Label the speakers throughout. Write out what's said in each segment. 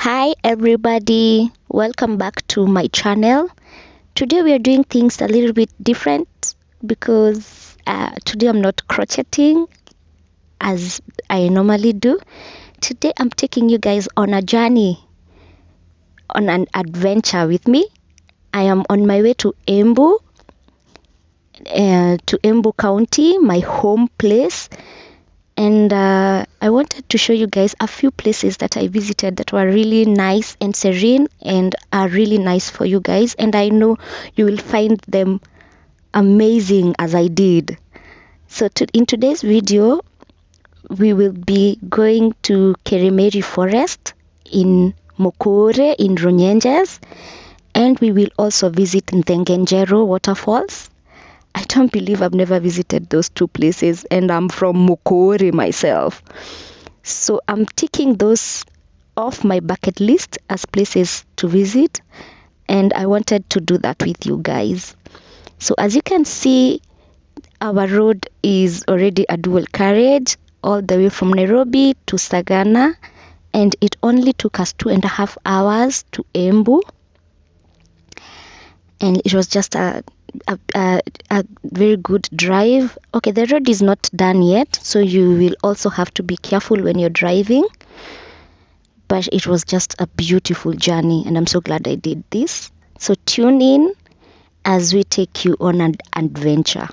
Speaker 1: Hi everybody, welcome back to my channel. Today we are doing things a little bit different because today I'm not crocheting as I normally do. Today I'm taking you guys on a journey, on an adventure with me. I am on my way to Embu County, my home place. And I wanted to show you guys a few places that I visited that were really nice and serene and are really nice for you guys, and I know you will find them amazing as I did. So in today's video we will be going to Kerimeri Forest in Mokore in Runyenjes, and we will also visit Ndengenjero Waterfalls. I don't believe I've never visited those two places, and I'm from Mokore myself. So I'm ticking those off my bucket list as places to visit, and I wanted to do that with you guys. So as you can see, our road is already a dual carriage all the way from Nairobi to Sagana, and it only took us 2.5 hours to Embu, and it was just a very good drive. Okay, the road is not done yet, so you will also have to be careful when you're driving, but it was just a beautiful journey, and I'm so glad I did this. So tune in as we take you on an adventure.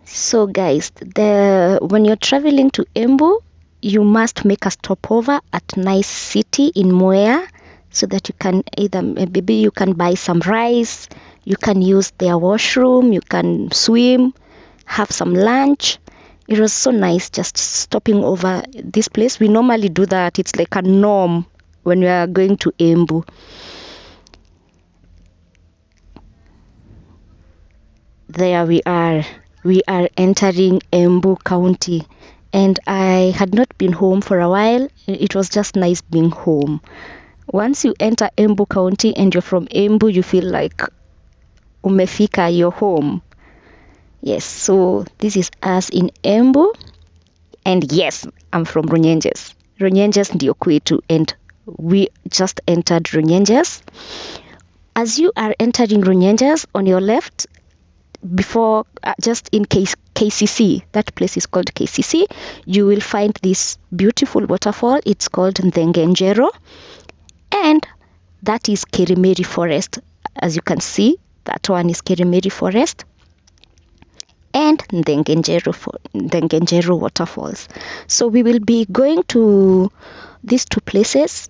Speaker 1: So guys, when you're traveling to Embu, you must make a stopover at Nice City in Mwea, so that you can maybe you can buy some rice, you can use their washroom, you can swim, have some lunch. It was so nice just stopping over this place. We normally do that. It's like a norm when we are going to Embu. There we are. We are entering Embu County, and I had not been home for a while. It was just nice being home. Once you enter Embu County and you're from Embu, you feel like umefika, you're home. Yes, so this is us in Embu, and yes, I'm from Runyenjes. Runyenjes ndio kwetu, and we just entered Runyenjes. As you are entering Runyenjes, on your left, before just in case KCC, that place is called KCC, you will find this beautiful waterfall. It's called Ndengenjero, and that is Kerimeri Forest. As you can see, that one is Kerimeri Forest and Ndengenjero Waterfalls. So we will be going to these two places,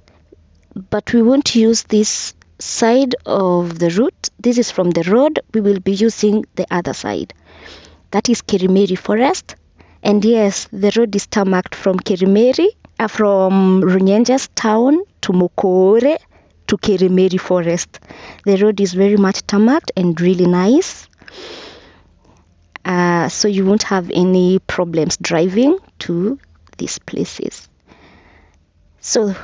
Speaker 1: but we won't use this side of the route. This is from the road. We will be using the other side. That is Kerimeri Forest, and yes, the road is tarmacked from Kerimeri, from Runyenjes town to Mokore to Kerimeri Forest. The road is very much tarmacked and really nice, so you won't have any problems driving to these places. So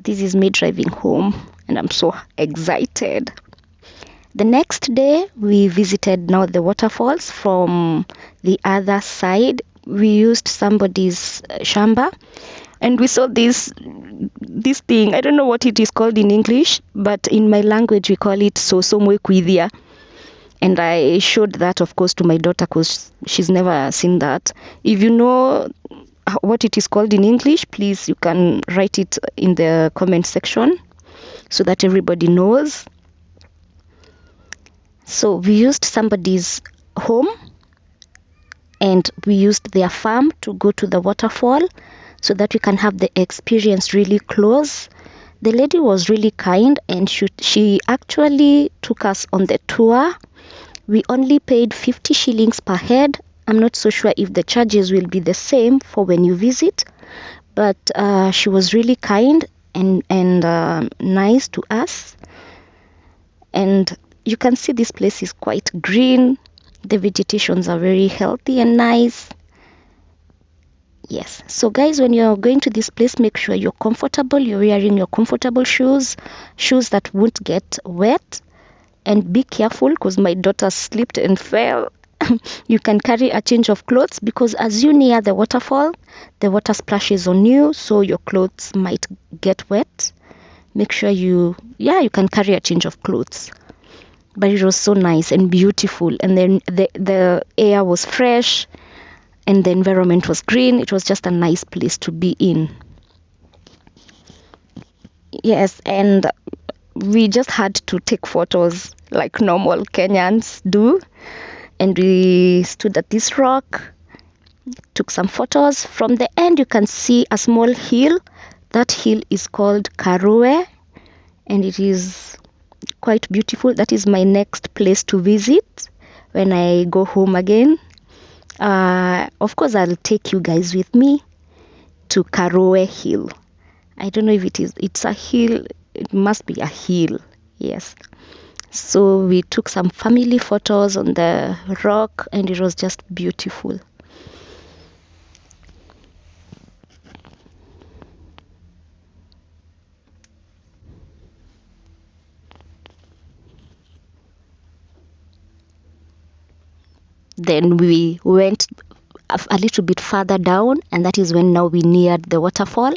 Speaker 1: this is me driving home, and I'm so excited. The next day we visited now the waterfalls from the other side. We used somebody's shamba, and we saw this thing. I don't know what it is called in English, but in my language we call it sosomwe kwithia, and I showed that, of course, to my daughter because she's never seen that. If you know what it is called in English, please, you can write it in the comment section so that everybody knows. So we used somebody's home, and we used their farm to go to the waterfall so that we can have the experience really close. The lady was really kind, and she actually took us on the tour. We only paid 50 shillings per head. I'm not so sure if the charges will be the same for when you visit, but she was really kind and nice to us. And you can see this place is quite green. The vegetations are very healthy and nice. Yes, so guys, when you're going to this place, make sure you're comfortable. You're wearing your comfortable shoes that won't get wet, and be careful because my daughter slipped and fell. You can carry a change of clothes, because as you near the waterfall, the water splashes on you, so your clothes might get wet. Make sure you can carry a change of clothes. But it was so nice and beautiful, and then the air was fresh and the environment was green. It was just a nice place to be in. Yes, and we just had to take photos like normal Kenyans do. And we stood at this rock, took some photos. From the end, you can see a small hill. That hill is called Karue, and it is quite beautiful. That is my next place to visit when I go home again. Of course, I'll take you guys with me to Karue Hill. I don't know if it's a hill. It must be a hill, yes. So we took some family photos on the rock, and it was just beautiful. Then we went a little bit further down, and that is when now we neared the waterfall.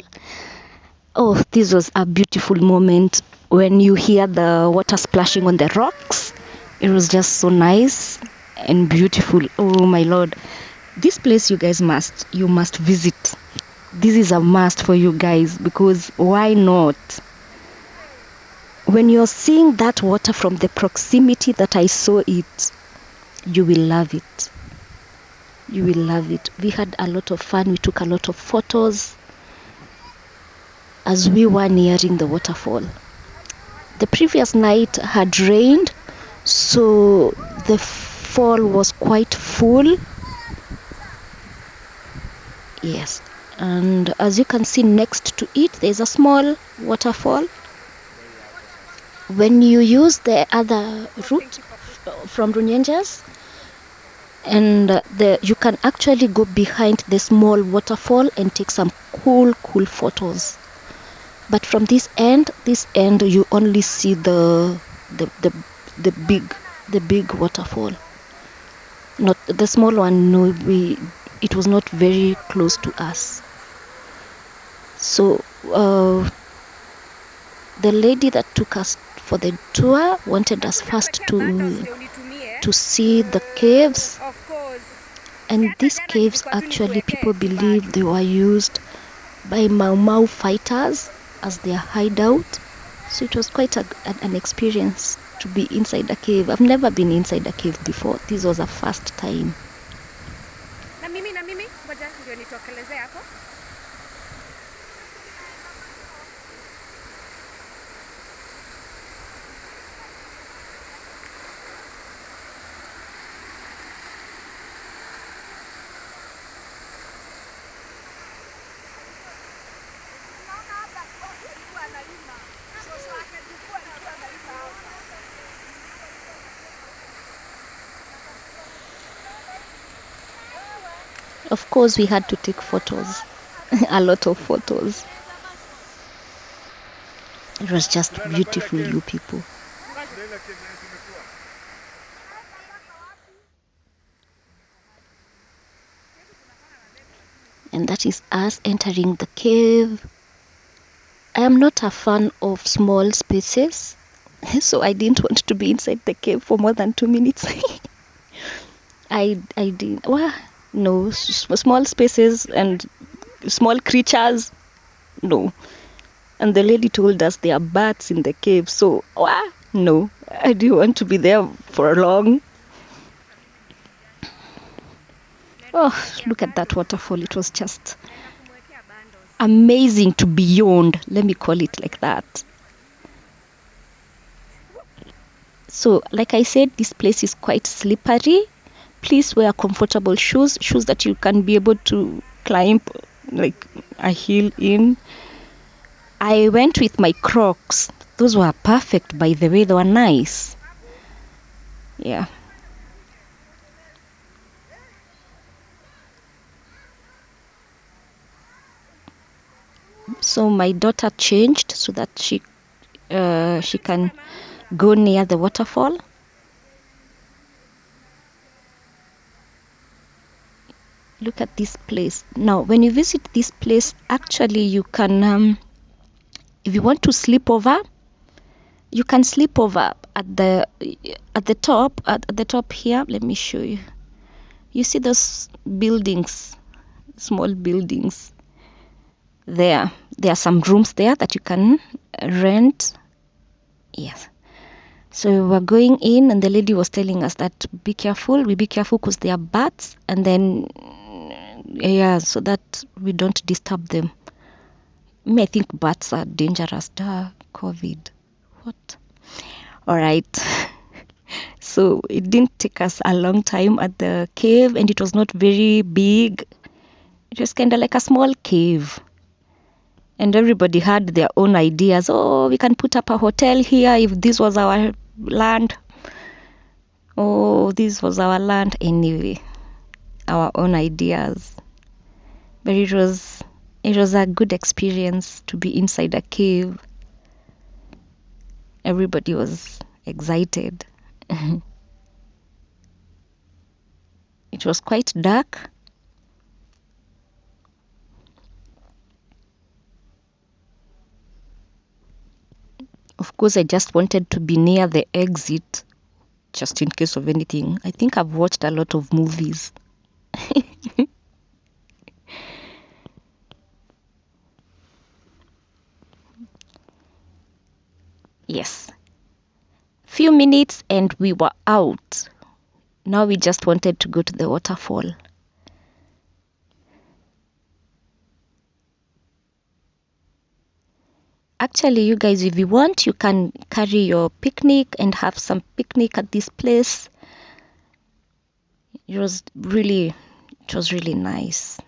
Speaker 1: Oh, this was a beautiful moment when you hear the water splashing on the rocks. It was just so nice and beautiful. Oh my Lord. This place you must visit. This is a must for you guys, because why not? When you're seeing that water from the proximity that I saw it, you will love it. You will love it. We had a lot of fun. We took a lot of photos as we were nearing the waterfall. The previous night had rained, so the fall was quite full. Yes, and as you can see next to it, there's a small waterfall. When you use the other route from Runyenjas, and you can actually go behind the small waterfall and take some cool photos. But from this end you only see the big waterfall. Not the small one. No, it was not very close to us. So the lady that took us for the tour wanted us first to see the caves. And these caves, actually, people believe they were used by Mau Mau fighters as their hideout. So it was quite an experience to be inside a cave. I've never been inside a cave before. This was a first time.
Speaker 2: Na mimi ngoja ndio nitokeleze hapo.
Speaker 1: Of course, we had to take photos, a lot of photos. It was just beautiful, you people. And that is us entering the cave. I am not a fan of small spaces, so I didn't want to be inside the cave for more than 2 minutes. I didn't. Well, no, small spaces and small creatures, no. And the lady told us there are bats in the cave, so no, I didn't want to be there for long. Oh, look at that waterfall. It was just amazing to beyond, let me call it like that. So like I said, this place is quite slippery. Please wear comfortable shoes that you can be able to climb like a hill in. I went with my Crocs. Those were perfect, by the way. They were nice. Yeah. So my daughter changed so that she can go near the waterfall. Look at this place. Now, when you visit this place, actually you can, if you want to sleep over, you can sleep over at the top here. Let me show you. You see those buildings, small buildings there. There are some rooms there that you can rent. Yes. So we were going in, and the lady was telling us that be careful because there are bats, and then so that we don't disturb them. I think bats are dangerous. COVID. What? All right. So it didn't take us a long time at the cave, and it was not very big. It was kind of like a small cave. And everybody had their own ideas. Oh, we can put up a hotel here if this was our land. Oh, this was our land. Anyway, our own ideas. But it was a good experience to be inside a cave. Everybody was excited. It was quite dark. Of course, I just wanted to be near the exit, just in case of anything. I think I've watched a lot of movies. Yes. Few minutes and we were out. Now we just wanted to go to the waterfall. Actually, you guys, if you want, you can carry your picnic and have some picnic at this place. It was really nice.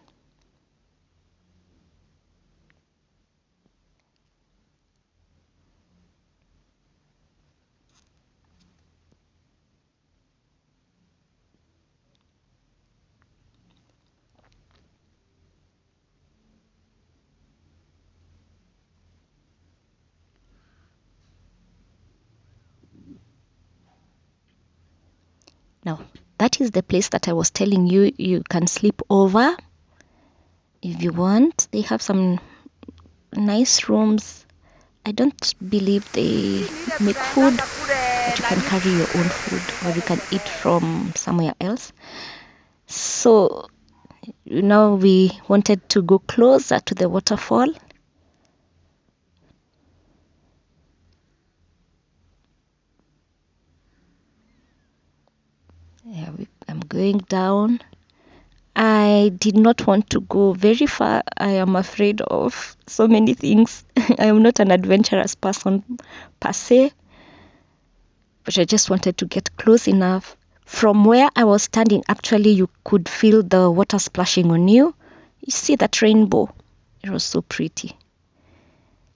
Speaker 1: Now, that is the place that I was telling you. You can sleep over if you want. They have some nice rooms. I don't believe they make food, but you can carry your own food or you can eat from somewhere else. So now we wanted to go closer to the waterfall. Yeah, I'm going down. I did not want to go very far. I am afraid of so many things. I am not an adventurous person per se, but I just wanted to get close enough. From where I was standing, actually, you could feel the water splashing on you. You see that rainbow? It was so pretty.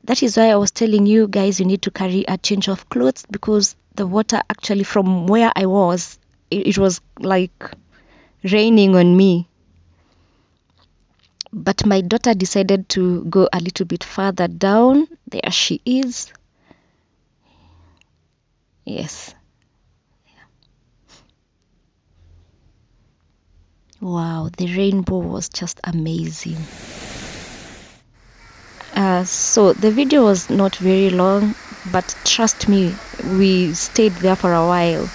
Speaker 1: That is why I was telling you guys you need to carry a change of clothes, because the water actually from where I was, it was like raining on me. But my daughter decided to go a little bit further down. There she is. Yes. Wow, the rainbow was just amazing. So the video was not very long, but trust me, we stayed there for a while.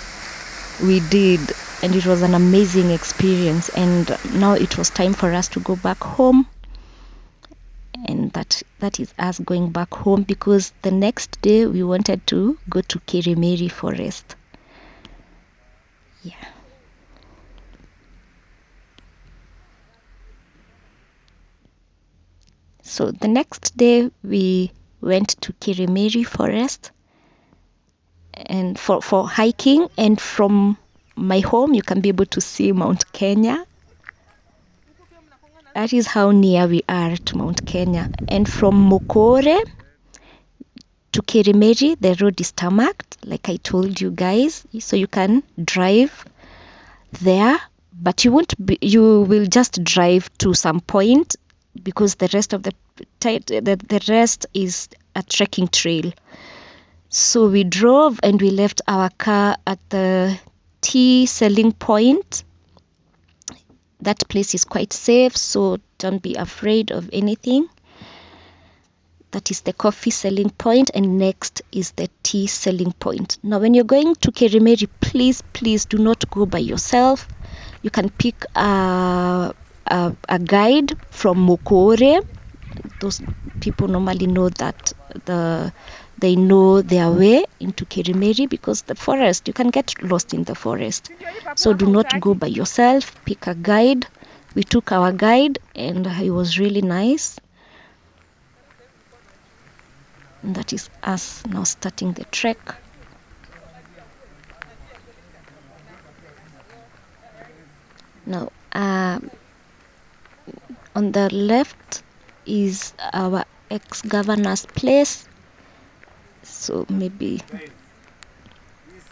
Speaker 1: We did, and it was an amazing experience. And now it was time for us to go back home. And that is us going back home, because the next day we wanted to go to Kirimeri Forest. Yeah. So the next day we went to Kirimeri Forest and for hiking, and from my home you can be able to see Mount Kenya. That is how near we are to Mount Kenya. And from Mokore to Kirimeri, the road is tarmacked, like I told you guys, so you can drive there, but you will just drive to some point, because the rest of the rest is a trekking trail. So we drove and we left our car at the tea selling point. That place is quite safe, so don't be afraid of anything. That is the coffee selling point, and next is the tea selling point. Now when you're going to Kerimeri, please do not go by yourself. You can pick a guide from Mokore. Those people normally know that they know their way into Kerimeri, because the forest, you can get lost in the forest. So do not go by yourself, pick a guide. We took our guide and he was really nice. And that is us now starting the trek. Now on the left is our ex-governor's place, so maybe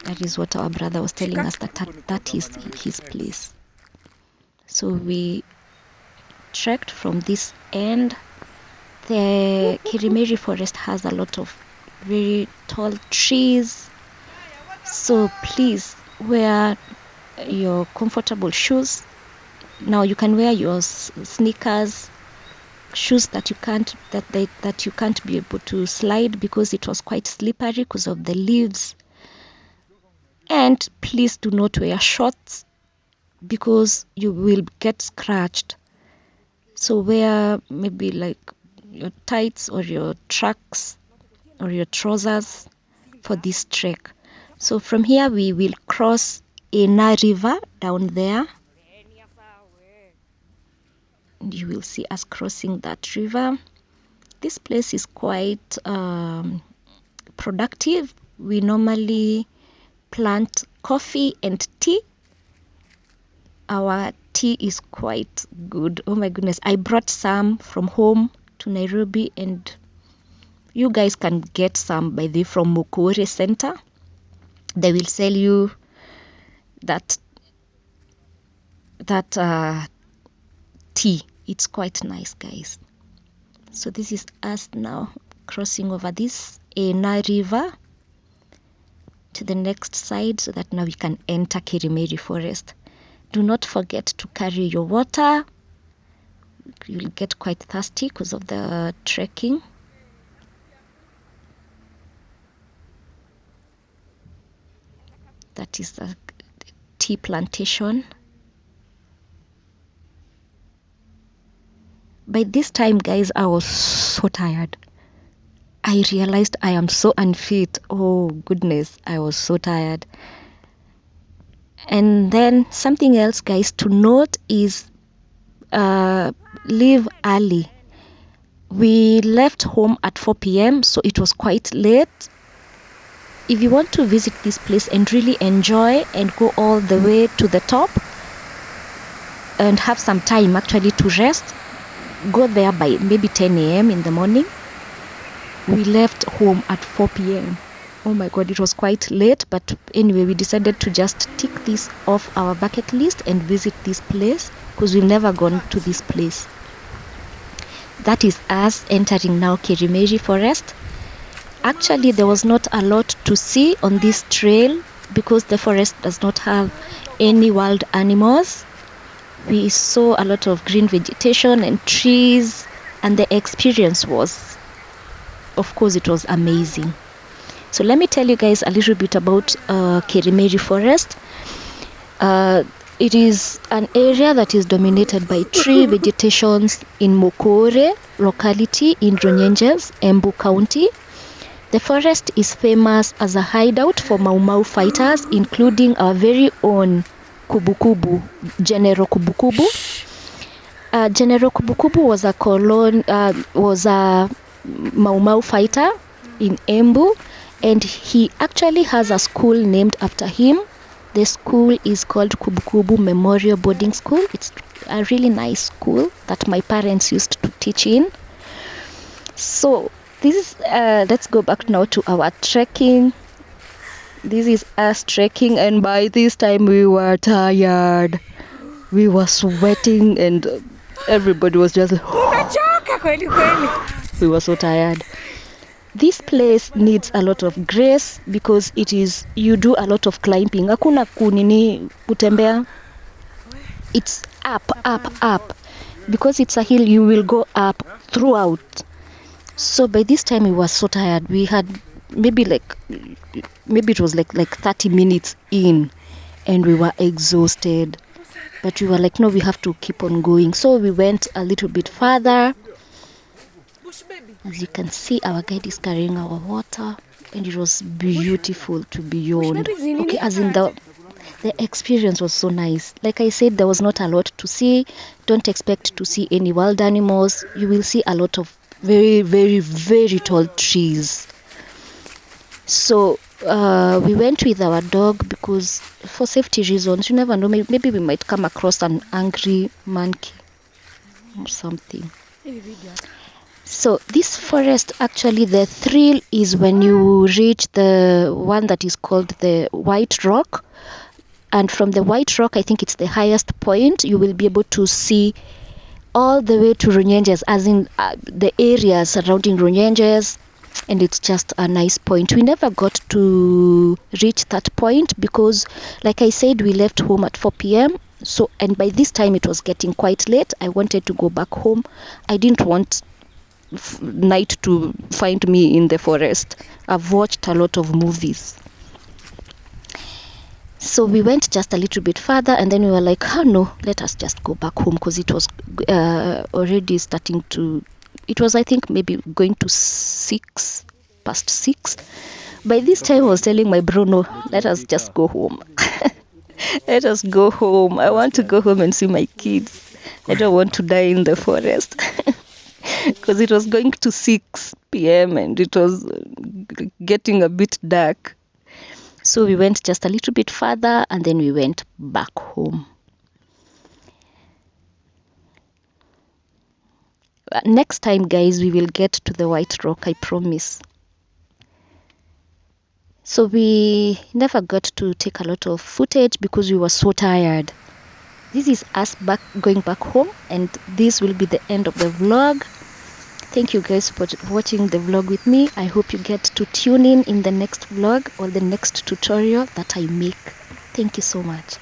Speaker 1: that is what our brother was telling us, that is his place. So we trekked from this end. The Kerimeri forest has a lot of very tall trees, so please wear your comfortable shoes. Now you can wear your sneakers, shoes that you can't be able to slide, because it was quite slippery because of the leaves. And please do not wear shorts, because you will get scratched. So wear maybe like your tights or your tracks or your trousers for this trek. So from here we will cross Ena River down there. You will see us crossing that river. This place is quite productive. We normally plant coffee and tea. Our tea is quite good. Oh my goodness, I brought some from home to Nairobi, and you guys can get some by the from Mokore Center. They will sell you that tea. It's quite nice, guys. So this is us now crossing over this Ena River to the next side, so that now we can enter Kerimeri forest. Do not forget to carry your water. You'll get quite thirsty because of the trekking. That is a tea plantation. By this time, guys, I was so tired. I realized I am so unfit. Oh goodness, I was so tired. And then something else, guys, to note is leave early. We left home at 4 p.m, so it was quite late. If you want to visit this place and really enjoy and go all the way to the top and have some time actually to rest, go there by maybe 10 a.m. in the morning. We left home at 4 p.m. Oh my god, it was quite late, but anyway, we decided to just tick this off our bucket list and visit this place, because we've never gone to this place. That is us entering now Kerimeri forest. Actually, there was not a lot to see on this trail, because the forest does not have any wild animals. We saw a lot of green vegetation and trees, and the experience was, of course, it was amazing. So let me tell you guys a little bit about Kerimeri forest. It is an area that is dominated by tree vegetations in Mokore locality in Ronyenjes, Embu County. The forest is famous as a hideout for Mau Mau fighters, including our very own Kubukubu, General Kubukubu. General Kubukubu was a Mau Mau fighter in Embu, and he actually has a school named after him. The school is called Kubukubu Memorial Boarding School. It's a really nice school that my parents used to teach in. So this is let's go back now to our trekking. This is us trekking, and by this time we were tired. We were sweating and everybody was just we were so tired. This place needs a lot of grace, because it is, you do a lot of climbing. Hakuna kunini kutembea. It's up. Because it's a hill, you will go up throughout. So by this time we were so tired. We had maybe it was like 30 minutes in, and we were exhausted. But we were like, no, we have to keep on going. So we went a little bit further. As you can see, our guide is carrying our water, and it was beautiful to beyond. Okay, as in the experience was so nice. Like I said, there was not a lot to see. Don't expect to see any wild animals. You will see a lot of very, very, very tall trees. So we went with our dog because for safety reasons, you never know, maybe we might come across an angry monkey or something. So this forest, actually the thrill is when you reach the one that is called the White Rock. And from the White Rock, I think it's the highest point, you will be able to see all the way to Runyenjes, as in the area surrounding Runyenjes. And it's just a nice point. We never got to reach that point because, like I said, we left home at 4 p.m. So, and by this time it was getting quite late. I wanted to go back home. I didn't want night to find me in the forest. I've watched a lot of movies. So we went just a little bit further, and then we were like, oh no, let us just go back home, because it was already starting to, it was, I think, maybe going to 6 past 6. By this time I was telling my bro, no, let us just go home. Let us go home. I want to go home and see my kids. I don't want to die in the forest. Because it was going to 6 p.m. and it was getting a bit dark. So we went just a little bit further, and then we went back home. Next time, guys, we will get to the White Rock, I promise. So we never got to take a lot of footage because we were so tired. This is us going back home, and this will be the end of the vlog. Thank you guys for watching the vlog with me. I hope you get to tune in the next vlog or the next tutorial that I make. Thank you so much.